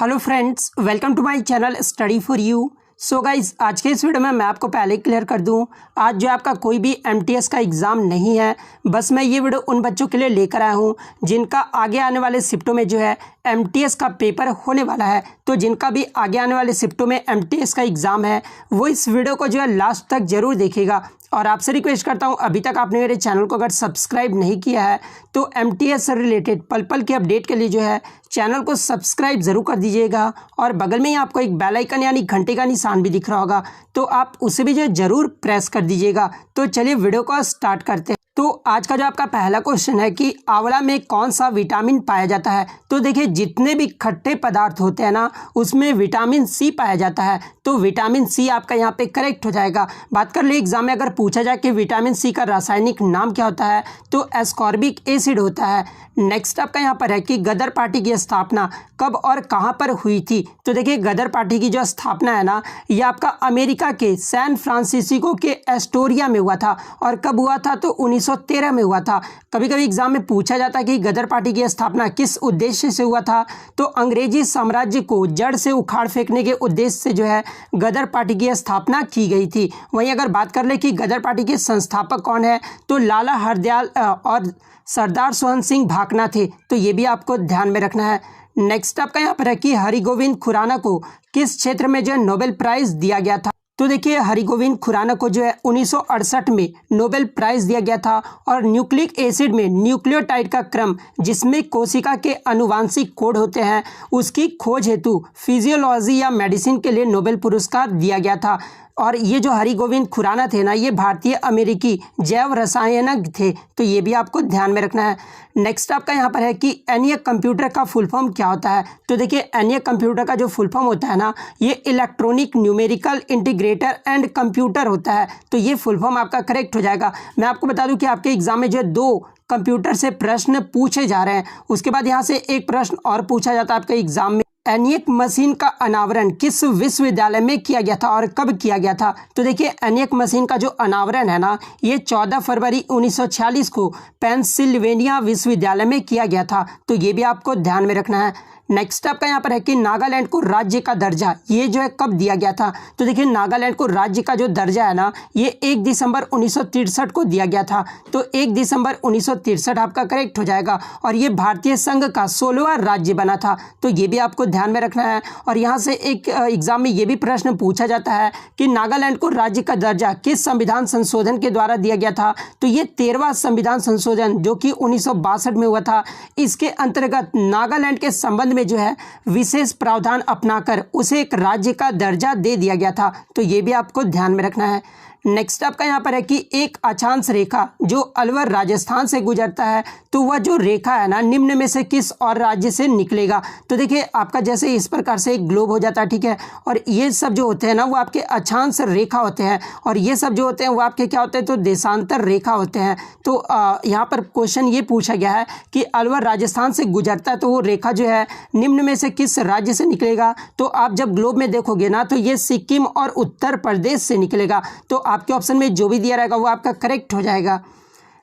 Hello friends, welcome to my channel study for you. So guys, आज के इस video में मैं आपको पहले क्लियर कर दूं, आज जो आपका कोई भी एमटीएस का एग्ज़ाम नहीं है। बस मैं ये वीडियो उन बच्चों के लिए लेकर आया हूं जिनका आगे आने वाले शिफ्टों में जो है एमटीएस का पेपर होने वाला है। तो जिनका भी आगे आने वाले शिफ्टों में एमटीएस का एग्ज़ाम है वो इस वीडियो को जो है लास्ट तक ज़रूर देखेगा। और आपसे रिक्वेस्ट करता हूं, अभी तक आपने मेरे चैनल को अगर सब्सक्राइब नहीं किया है तो एमटीएस से रिलेटेड पल पल के अपडेट के लिए जो है चैनल को सब्सक्राइब ज़रूर कर दीजिएगा। और बगल में ही आपको एक बेल आइकन यानी घंटे का निशान भी दिख रहा होगा, तो आप उसे भी जो है ज़रूर प्रेस कर दीजिएगा। तो चलिए वीडियो को स्टार्ट करते हैं। तो आज का जो आपका पहला क्वेश्चन है कि आंवला में कौन सा विटामिन पाया जाता है। तो देखिए, जितने भी खट्टे पदार्थ होते हैं ना उसमें विटामिन सी पाया जाता है, तो विटामिन सी आपका यहाँ पे करेक्ट हो जाएगा। बात कर ले एग्जाम में अगर पूछा जाए कि विटामिन सी का रासायनिक नाम क्या होता है तो एस्कॉर्बिक एसिड होता है। नेक्स्ट आपका यहाँ पर है कि गदर पार्टी की स्थापना कब और कहाँ पर हुई थी। तो देखिए, गदर पार्टी की जो स्थापना है ना ये आपका अमेरिका के सैन फ्रांसिस्को के एस्टोरिया में हुआ था। और कब हुआ था तो 1913 में हुआ था। कभी कभी एग्जाम में पूछा जाता है कि गदर पार्टी की स्थापना किस उद्देश्य से हुआ था, तो अंग्रेजी साम्राज्य को जड़ से उखाड़ फेंकने के उद्देश्य से जो है गदर पार्टी की स्थापना की गई थी। वहीं अगर बात कर ले कि गदर पार्टी के संस्थापक कौन है तो लाला हरदयाल और सरदार सोहन सिंह भाकना थे, तो ये भी आपको ध्यान में रखना है। नेक्स्ट आपका यहाँ पर है कि हरिगोविंद खुराना को किस क्षेत्र में जो है नोबेल प्राइज दिया गया था। तो देखिए, हरिगोविंद खुराना को जो है 1968 में नोबेल प्राइज दिया गया था। और न्यूक्लिक एसिड में न्यूक्लियोटाइड का क्रम जिसमें कोशिका के आनुवांशिक कोड होते हैं उसकी खोज हेतु फिजियोलॉजी या मेडिसिन के लिए नोबेल पुरस्कार दिया गया था। और ये जो हरिगोविंद खुराना थे ना ये भारतीय अमेरिकी जैव रसायनज्ञ थे, तो ये भी आपको ध्यान में रखना है। नेक्स्ट आपका यहाँ पर है कि ENIAC कंप्यूटर का फुल फॉर्म क्या होता है। तो देखिए, ENIAC कंप्यूटर का जो फुल फॉर्म होता है ना ये electronic numerical integrator and computer होता है, तो ये फुल फॉर्म आपका करेक्ट हो जाएगा। मैं आपको बता दूं कि आपके एग्जाम में जो है 2 कंप्यूटर से प्रश्न पूछे जा रहे हैं, उसके बाद यहाँ से एक प्रश्न और पूछा जाता है आपके एग्जाम में। ENIAC मशीन का अनावरण किस विश्वविद्यालय में किया गया था और कब किया गया था। तो देखिए, ENIAC मशीन का जो अनावरण है ना ये 14 फरवरी 1946 को पेंसिल्वेनिया विश्वविद्यालय में किया गया था, तो ये भी आपको ध्यान में रखना है। नेक्स्ट आपका यहाँ पर है कि नागालैंड को राज्य का दर्जा ये जो है कब दिया गया था। तो देखिए, नागालैंड को राज्य का जो दर्जा है ना ये 1 दिसंबर 1963 को दिया गया था, तो 1 दिसंबर 1963 आपका करेक्ट हो जाएगा। और ये भारतीय संघ का 16वां राज्य बना था, तो ये भी आपको ध्यान में रखना है। और यहाँ से एक एग्जाम में ये भी प्रश्न पूछा जाता है कि नागालैंड को राज्य का दर्जा किस संविधान संशोधन के द्वारा दिया गया था। तो ये 13वां संविधान संशोधन जो कि 1962 में हुआ था, इसके अंतर्गत नागालैंड के संबंध में जो है विशेष प्रावधान अपनाकर उसे एक राज्य का दर्जा दे दिया गया था, तो ये भी आपको ध्यान में रखना है। नेक्स्ट आपका यहाँ पर है कि एक अक्षांश रेखा जो अलवर राजस्थान से गुजरता है तो वह जो रेखा है ना निम्न में से किस और राज्य से निकलेगा। तो देखिए, आपका जैसे इस प्रकार से एक ग्लोब हो जाता है, ठीक है, और ये सब जो होते हैं ना वो आपके अक्षांश रेखा होते हैं, और ये सब जो होते हैं वो आपके क्या होते हैं तो देशांतर रेखा होते हैं। तो यहाँ पर क्वेश्चन ये पूछा गया है कि अलवर राजस्थान से गुजरता है तो वो रेखा जो है निम्न में से किस राज्य से निकलेगा। तो आप जब ग्लोब में देखोगे ना तो ये सिक्किम और उत्तर प्रदेश से निकलेगा, तो आपके ऑप्शन में जो भी दिया रहेगा वो आपका करेक्ट हो जाएगा।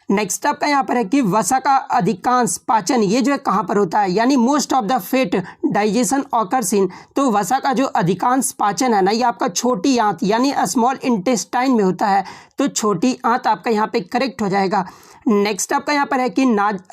नेक्स्ट आपका यहाँ पर है कि वसा का अधिकांश पाचन ये जो है कहाँ पर होता है, यानी most of the fat digestion occurs in. तो वसा का जो अधिकांश पाचन है ना ये आपका छोटी आंत यानी स्मॉल इंटेस्टाइन में होता है, तो छोटी आंत आपका यहाँ पे करेक्ट हो जाएगा। नेक्स्ट आपका यहाँ पर है कि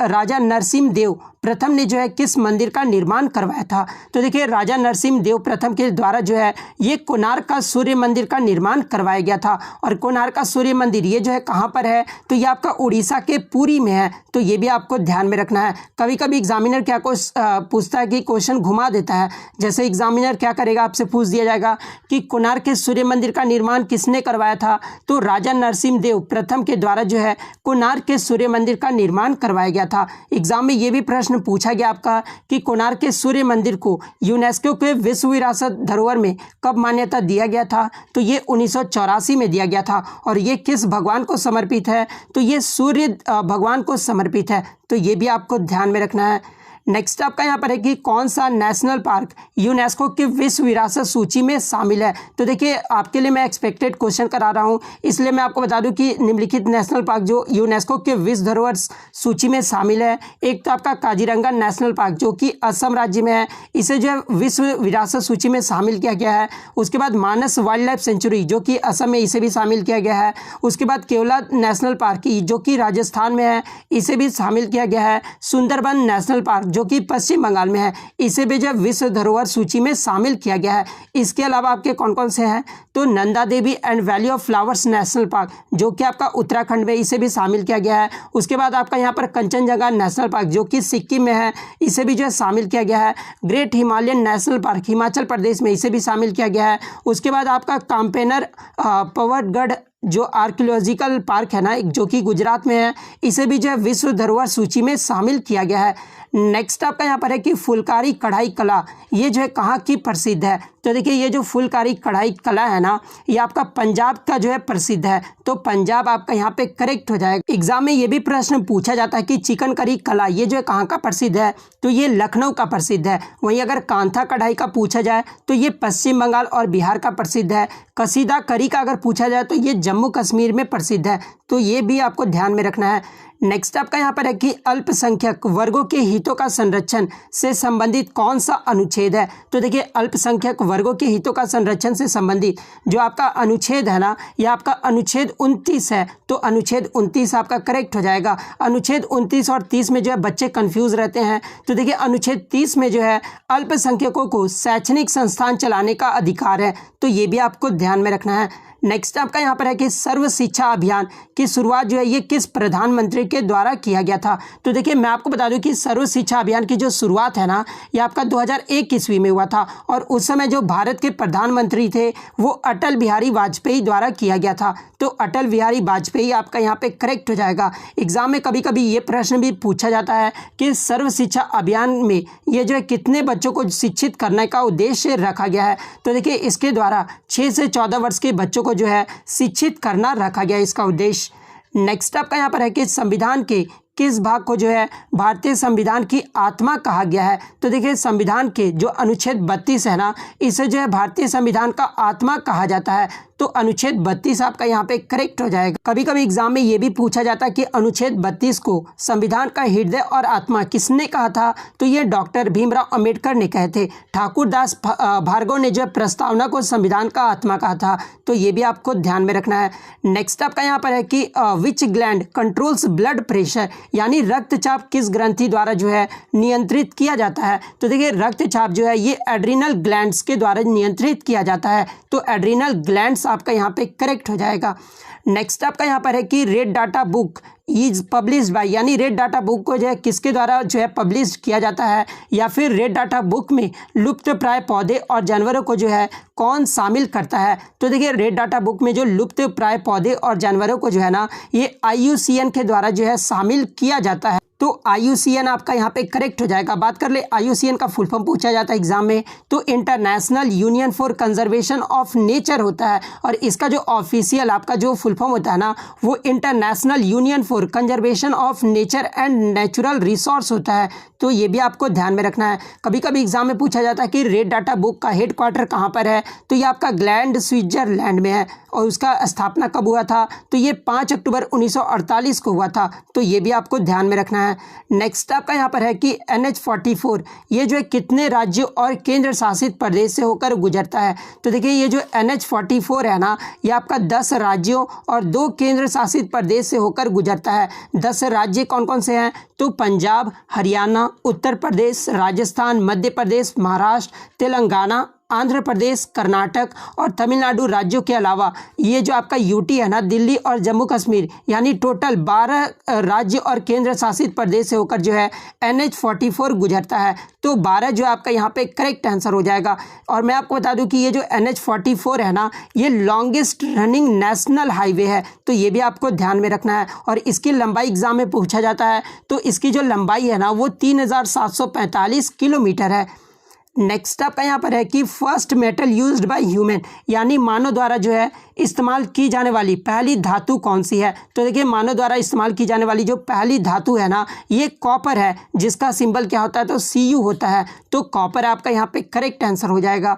राजा नरसिम्ह देव प्रथम ने जो है किस मंदिर का निर्माण करवाया था। तो देखिए, राजा नरसिम्ह देव प्रथम के द्वारा जो है ये कोणार्क का सूर्य मंदिर का निर्माण करवाया गया था। और कोणार्क का सूर्य मंदिर ये जो है कहाँ पर है तो ये आपका उड़ीसा के पुरी में है, तो ये भी आपको ध्यान में रखना है। कभी कभी एग्जामिनर क्या पूछता है कि क्वेश्चन घुमा देता है। जैसे एग्जामिनर क्या करेगा, आपसे पूछ दिया जाएगा कि कोणार्क के सूर्य मंदिर का निर्माण किसने करवाया था, तो राजा नरसिम्ह देव प्रथम के द्वारा जो है कोणार्क के सूर्य मंदिर का निर्माण करवाया गया था। एग्जाम में ये भी प्रश्न पूछा गया आपका कि कोणार्क के सूर्य मंदिर को यूनेस्को के विश्व विरासत धरोहर में कब मान्यता दिया गया था। तो ये 1984 में दिया गया था। और ये किस भगवान को समर्पित है, तो ये सूर्य भगवान को समर्पित है, तो ये भी आपको ध्यान में रखना है। नेक्स्ट आपका यहाँ पर है कि कौन सा नेशनल पार्क यूनेस्को की विश्व विरासत सूची में शामिल है। तो देखिए आपके लिए मैं एक्सपेक्टेड क्वेश्चन करा रहा हूँ, इसलिए मैं आपको बता दूं कि निम्नलिखित नेशनल पार्क जो यूनेस्को के विश्व धरोहर सूची में शामिल है, एक तो आपका काजीरंगा नेशनल पार्क जो कि असम राज्य में है, इसे जो है विश्व विरासत सूची में शामिल किया गया है। उसके बाद मानस वाइल्ड लाइफ सेंचुरी जो कि असम में, इसे भी शामिल किया गया है। उसके बाद केवला नेशनल पार्क जो कि राजस्थान में है, इसे भी शामिल किया गया है। सुंदरबन नेशनल पार्क जो कि पश्चिम बंगाल में है, इसे भी जो विश्व धरोहर सूची में शामिल किया गया है। इसके अलावा आपके कौन कौन से हैं, तो Nanda Devi and valley of flowers national park जो कि आपका उत्तराखंड में, इसे भी शामिल किया गया है। उसके बाद आपका यहाँ पर कंचनजंगा नेशनल पार्क जो कि सिक्किम में है, इसे भी जो है शामिल किया गया है। Great Himalayan national park Himachal Pradesh में, इसे भी शामिल किया गया है। उसके बाद आपका काम्पेनर पवरगढ़ जो आर्कियोलॉजिकल पार्क है ना, जो कि गुजरात में है, इसे भी जो है विश्व धरोहर सूची में शामिल किया गया है। नेक्स्ट आपका यहाँ पर है कि फुलकारी कढ़ाई कला, ये जो है कहाँ की प्रसिद्ध है। तो देखिए ये जो फुलकारी कढ़ाई कला है ना, ये आपका पंजाब का जो है प्रसिद्ध है, तो पंजाब आपका यहाँ पे करेक्ट हो जाएगा। एग्जाम में ये भी प्रश्न पूछा जाता है कि चिकन करी कला ये जो है कहाँ का प्रसिद्ध है, तो ये लखनऊ का प्रसिद्ध है। वहीं अगर कांथा कढ़ाई का पूछा जाए तो ये पश्चिम बंगाल और बिहार का प्रसिद्ध है। कसीदा करी का अगर पूछा जाए तो ये जम्मू कश्मीर में प्रसिद्ध है, तो ये भी आपको ध्यान में रखना है। नेक्स्ट आपका यहाँ पर है कि अल्पसंख्यक वर्गों के हितों का संरक्षण से संबंधित कौन सा अनुच्छेद है। तो देखिए अल्पसंख्यक वर्गों के हितों का संरक्षण से संबंधित जो आपका अनुच्छेद है ना, यह आपका अनुच्छेद 29 है, तो अनुच्छेद 29 आपका करेक्ट हो जाएगा। अनुच्छेद 29 और 30 में जो है बच्चे कंफ्यूज रहते हैं, तो देखिए अनुच्छेद 30 में जो है अल्पसंख्यकों को शैक्षणिक संस्थान चलाने का अधिकार है, तो ये भी आपको ध्यान में रखना है। नेक्स्ट आपका यहाँ पर है कि सर्व शिक्षा अभियान की शुरुआत जो है ये किस प्रधानमंत्री के द्वारा किया गया था। तो देखिए मैं आपको बता दूं कि सर्व शिक्षा अभियान की जो शुरुआत है ना, ये आपका 2001 ईस्वी में हुआ था, और उस समय जो भारत के प्रधानमंत्री थे वो अटल बिहारी वाजपेयी द्वारा किया गया था, तो अटल बिहारी वाजपेयी आपका यहाँ पे करेक्ट हो जाएगा। एग्जाम में कभी कभी ये प्रश्न भी पूछा जाता है कि सर्व शिक्षा अभियान में ये जो है कितने बच्चों को शिक्षित करने का उद्देश्य रखा गया है। तो देखिए इसके द्वारा 6 से 14 वर्ष के बच्चों को जो है शिक्षित करना रखा गया इसका उद्देश्य। नेक्स्ट आपका यहाँ पर है कि संविधान के किस भाग को जो है भारतीय संविधान की आत्मा कहा गया है। तो देखिए संविधान के जो अनुच्छेद 32 है ना, इसे जो है भारतीय संविधान का आत्मा कहा जाता है, तो अनुच्छेद 32 आपका यहाँ पे करेक्ट हो जाएगा। कभी कभी एग्जाम में ये भी पूछा जाता है कि अनुच्छेद 32 को संविधान का हृदय और आत्मा किसने कहा था, तो ये डॉक्टर भीमराव अंबेडकर ने कहे थे। ठाकुर दास भार्गव ने जो प्रस्तावना को संविधान का आत्मा कहा था, तो ये भी आपको ध्यान में रखना है। नेक्स्ट आपका यहाँ पर है कि विच ग्लैंड कंट्रोल्स ब्लड प्रेशर, यानी रक्तचाप किस ग्रंथि द्वारा जो है नियंत्रित किया जाता है। तो देखिए रक्तचाप जो है ये एड्रिनल ग्लैंड्स के द्वारा नियंत्रित किया जाता है, तो एड्रिनल ग्लैंड्स आपका यहाँ पे करेक्ट हो जाएगा। नेक्स्ट आपका यहाँ पर है कि red data book is published by, यानी रेड डाटा बुक को जो है किसके द्वारा जो है पब्लिश किया जाता है, या फिर रेड डाटा बुक में लुप्त प्राय पौधे और जानवरों को जो है कौन शामिल करता है। तो देखिए रेड डाटा बुक में जो लुप्त प्राय पौधे और जानवरों को जो है ना, ये IUCN के द्वारा जो है शामिल किया जाता है, तो IUCN आपका यहाँ पे करेक्ट हो जाएगा। बात कर ले IUCN का फुल फॉर्म पूछा जाता है एग्जाम में, तो international union for conservation of nature होता है, और इसका जो ऑफिशियल आपका जो फुल फॉर्म होता है ना, वो international union for conservation of nature and natural resource होता है, तो ये भी आपको ध्यान में रखना है। कभी कभी एग्जाम में पूछा जाता है कि रेड डाटा बुक का हेडक्वार्टर कहाँ पर है, तो ये आपका ग्लैंड स्विट्जरलैंड में है, और उसका स्थापना कब हुआ था, तो ये 5 अक्टूबर 1948 को हुआ था, तो ये भी आपको ध्यान में रखना है। नेक्स्ट आपका यहाँ पर है कि NH-44 ये जो है कितने राज्यों और केंद्र शासित प्रदेश से होकर गुजरता है। तो देखिए ये जो NH-44 है ना, ये आपका 10 राज्यों और 2 केंद्र शासित प्रदेश से होकर गुजरता है। 10 राज्य कौन कौन से हैं, तो पंजाब, हरियाणा, उत्तर प्रदेश, राजस्थान, मध्य प्रदेश, महाराष्ट्र, तेलंगाना, आंध्र प्रदेश, कर्नाटक और तमिलनाडु राज्यों के अलावा ये जो आपका यूटी है ना, दिल्ली और जम्मू कश्मीर, यानी टोटल 12 राज्य और केंद्र शासित प्रदेश से होकर जो है NH-44 गुजरता है, तो 12 जो आपका यहाँ पे करेक्ट आंसर हो जाएगा। और मैं आपको बता दूं कि ये जो NH-44 है ना, ये लॉन्गेस्ट रनिंग नेशनल हाईवे है, तो ये भी आपको ध्यान में रखना है, और इसकी लंबाई एग्जाम में पूछा जाता है, तो इसकी जो लंबाई है ना वो 3745 किलोमीटर है। नेक्स्ट आपका यहाँ पर है कि first metal used by human, यानी मानव द्वारा जो है इस्तेमाल की जाने वाली पहली धातु कौन सी है। तो देखिए मानव द्वारा इस्तेमाल की जाने वाली जो पहली धातु है ना, ये कॉपर है, जिसका सिंबल क्या होता है, तो Cu होता है। तो कॉपर आपका यहाँ पे करेक्ट आंसर हो जाएगा।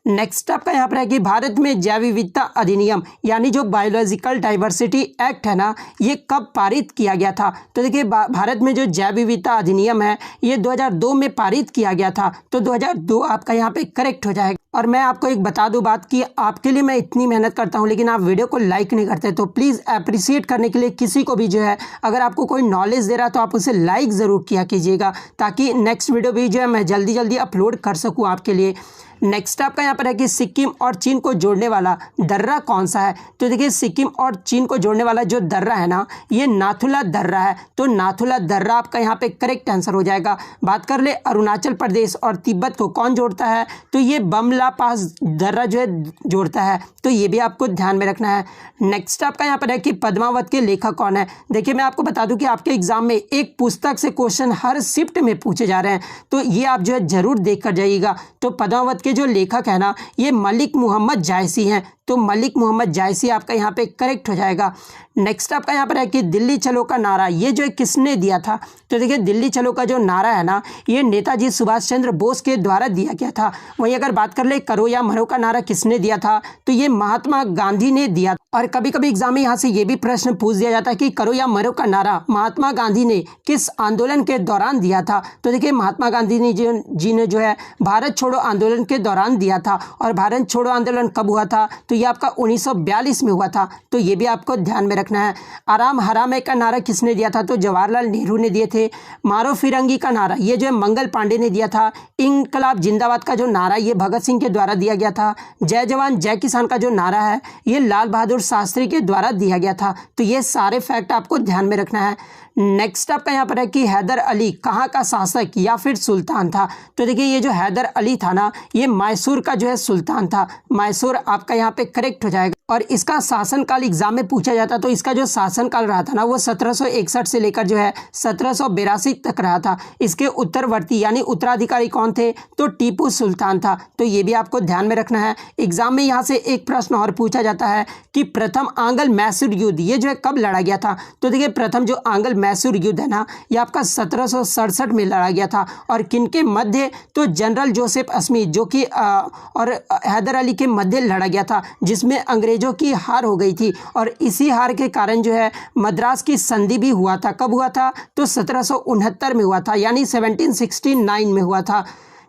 नेक्स्ट आपका यहाँ पर है कि भारत में जैव विविधता अधिनियम यानी जो बायोलॉजिकल डाइवर्सिटी एक्ट है ना, ये कब पारित किया गया था। तो देखिए भारत में जो जैव विविधता अधिनियम है ये 2002 में पारित किया गया था। तो 2002 आपका यहाँ पे करेक्ट हो जाएगा। और मैं आपको एक बता दूं बात कि आपके लिए मैं इतनी मेहनत करता हूं, लेकिन आप वीडियो को लाइक नहीं करते। तो प्लीज़ अप्रिशिएट करने के लिए किसी को भी जो है, अगर आपको कोई नॉलेज दे रहा तो आप उसे लाइक ज़रूर किया कीजिएगा, ताकि नेक्स्ट वीडियो भी जो है मैं जल्दी जल्दी अपलोड कर सकूँ आपके लिए। नेक्स्ट आपका यहाँ पर है कि सिक्किम और चीन को जोड़ने वाला दर्रा कौन सा है। तो देखिए सिक्किम और चीन को जोड़ने वाला जो दर्रा है ना, ये नाथुला दर्रा है। तो नाथुला दर्रा आपका यहाँ पे करेक्ट आंसर हो जाएगा। बात कर ले अरुणाचल प्रदेश और तिब्बत को कौन जोड़ता है, तो ये बमला पास दर्रा जो है जोड़ता है। तो ये भी आपको ध्यान में रखना है। नेक्स्ट आपका यहाँ पर है कि पद्मावत के लेखक कौन है। देखिए मैं आपको बता दूं कि आपके एग्जाम में एक पुस्तक से क्वेश्चन हर शिफ्ट में पूछे जा रहे हैं, तो ये आप जो है जरूर देख कर जाइएगा। तो पद्मावत के जो लेखक है ना, ये मलिक मोहम्मद जायसी हैं। तो मलिक मोहम्मद जायसी आपका यहाँ पे करेक्ट हो जाएगा। नेक्स्ट आपका यहाँ पर है कि दिल्ली चलो का नारा ये जो है किसने दिया था। तो देखिए दिल्ली चलो का जो नारा है ना, ये नेताजी सुभाष चंद्र बोस के द्वारा दिया गया था। वहीं अगर बात कर ले करो या मरो का नारा किसने दिया था, तो ये महात्मा गांधी ने दिया। और कभी कभी एग्जाम में यहाँ से ये भी प्रश्न पूछ दिया जाता है कि करो या मरो का नारा महात्मा गांधी ने किस आंदोलन के दौरान दिया था। तो देखिए महात्मा गांधी ने जी ने जो है भारत छोड़ो आंदोलन के दौरान दिया था। और भारत छोड़ो आंदोलन कब हुआ था, तो ये आपका 1942 में हुआ था। तो ये भी आपको ध्यान में रखना है। आराम हराम है का नारा किसने दिया था, तो जवाहरलाल नेहरू ने दिए थे। मारो फिरंगी का नारा ये जो है मंगल पांडे ने दिया था। इंकलाब जिंदाबाद का जो नारा ये भगत सिंह के द्वारा दिया गया था। जय जवान जय किसान का जो नारा है ये लाल बहादुर शास्त्री के द्वारा दिया गया था। तो ये सारे फैक्ट आपको ध्यान में रखना है। नेक्स्ट आपका यहाँ पर है कि हैदर अली कहाँ का शासक या फिर सुल्तान था। तो देखिए ये जो हैदर अली था ना, ये मैसूर का जो है सुल्तान था। मैसूर आपका यहाँ पे करेक्ट हो जाएगा। और इसका शासनकाल एग्जाम में पूछा जाता, तो इसका जो शासनकाल रहा था ना, वो 1761 से लेकर जो है 1782 तक रहा था। इसके उत्तरवर्ती यानी उत्तराधिकारी कौन थे, तो टीपू सुल्तान था। तो ये भी आपको ध्यान में रखना है। एग्जाम में यहाँ से एक प्रश्न और पूछा जाता है कि प्रथम आंग्ल मैसूर युद्ध ये जो है कब लड़ा गया था। तो देखिए प्रथम जो आंग्ल मैसूर युद्ध है ना, ये आपका 1767 में लड़ा गया था। और किनके मध्य, तो जनरल जोसेफ स्मिथ जो कि और हैदर अली के मध्य लड़ा गया था, जिसमें अंग्रेजों की हार हो गई थी। और इसी हार के कारण जो है मद्रास की संधि भी हुआ था। कब हुआ था, तो 1769 में हुआ था, यानी 1769 में हुआ था।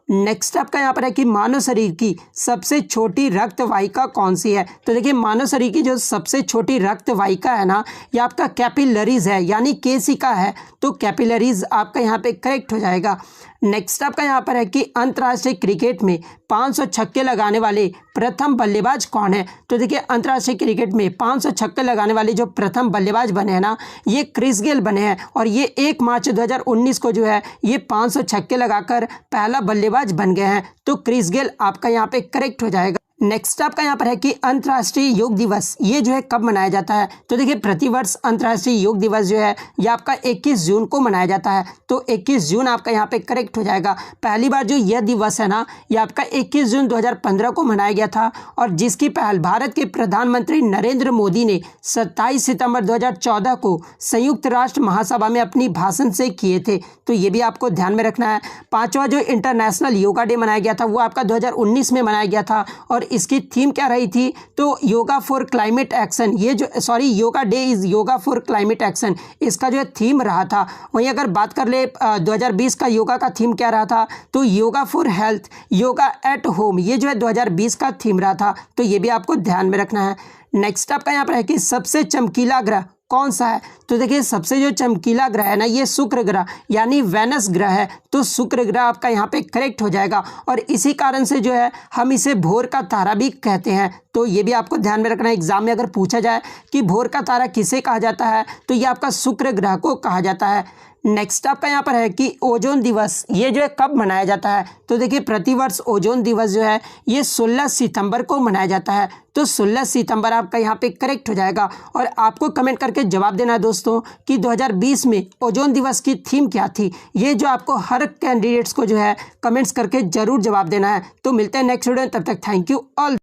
नेक्स्ट आपका यहाँ पर है कि मानव शरीर की सबसे छोटी रक्त वाहिका कौन सी है। तो देखिए मानव शरीर की जो सबसे छोटी रक्त वाहिका है ना, ये आपका कैपिलरीज है, यानी केशिका है। तो कैपिलरीज आपका यहाँ पे करेक्ट हो जाएगा। नेक्स्ट आपका यहाँ पर है कि अंतर्राष्ट्रीय क्रिकेट में 500 छक्के लगाने वाले प्रथम बल्लेबाज कौन है। तो देखिए अंतर्राष्ट्रीय क्रिकेट में 500 छक्के लगाने वाले जो प्रथम बल्लेबाज बने हैं ना, ये क्रिस गेल बने हैं। और ये 1 मार्च 2019 को जो है ये 500 छक्के लगाकर पहला बल्लेबाज बन गए हैं। तो क्रिस गेल आपका यहाँ पे करेक्ट हो जाएगा। नेक्स्ट आपका यहाँ पर है कि अंतर्राष्ट्रीय योग दिवस ये जो है कब मनाया जाता है। तो देखिए प्रतिवर्ष अंतर्राष्ट्रीय योग दिवस जो है ये आपका 21 जून को मनाया जाता है। तो 21 जून आपका यहाँ पे करेक्ट हो जाएगा। पहली बार जो यह दिवस है ना, ये आपका 21 जून 2015 को मनाया गया था। और जिसकी पहल भारत के प्रधानमंत्री नरेंद्र मोदी ने 27 सितंबर 2014 को संयुक्त राष्ट्र महासभा में अपनी भाषण से किए थे। तो ये भी आपको ध्यान में रखना है। 5वां जो इंटरनेशनल योगा डे मनाया गया था वो आपका 2019 में मनाया गया था। और इसकी थीम क्या रही थी, तो योगा फॉर क्लाइमेट एक्शन। ये जो yoga day is yoga for climate action, इसका जो है थीम रहा था। वहीं अगर बात कर ले 2020 का योगा का थीम क्या रहा था, तो yoga for health, yoga at home, ये जो है 2020 का थीम रहा था। तो ये भी आपको ध्यान में रखना है। नेक्स्ट आपका यहाँ पर है कि सबसे चमकीला ग्रह कौन सा है। तो देखिए सबसे जो चमकीला ग्रह है ना, ये शुक्र ग्रह यानी वेनस ग्रह है। तो शुक्र ग्रह आपका यहाँ पे करेक्ट हो जाएगा। और इसी कारण से जो है हम इसे भोर का तारा भी कहते हैं। तो ये भी आपको ध्यान में रखना है। एग्जाम में अगर पूछा जाए कि भोर का तारा किसे कहा जाता है, तो ये आपका शुक्र ग्रह को कहा जाता है। नेक्स्ट आपका यहाँ पर है कि ओजोन दिवस ये जो है कब मनाया जाता है। तो देखिए प्रतिवर्ष ओजोन दिवस जो है ये 16 सितंबर को मनाया जाता है। तो 16 सितंबर आपका यहाँ पे करेक्ट हो जाएगा। और आपको कमेंट करके जवाब देना है दोस्तों कि 2020 में ओजोन दिवस की थीम क्या थी। ये जो आपको हर कैंडिडेट्स को जो है कमेंट्स करके ज़रूर जवाब देना है। तो मिलते हैं नेक्स्ट वीडियो में, तब तक थैंक यू ऑल।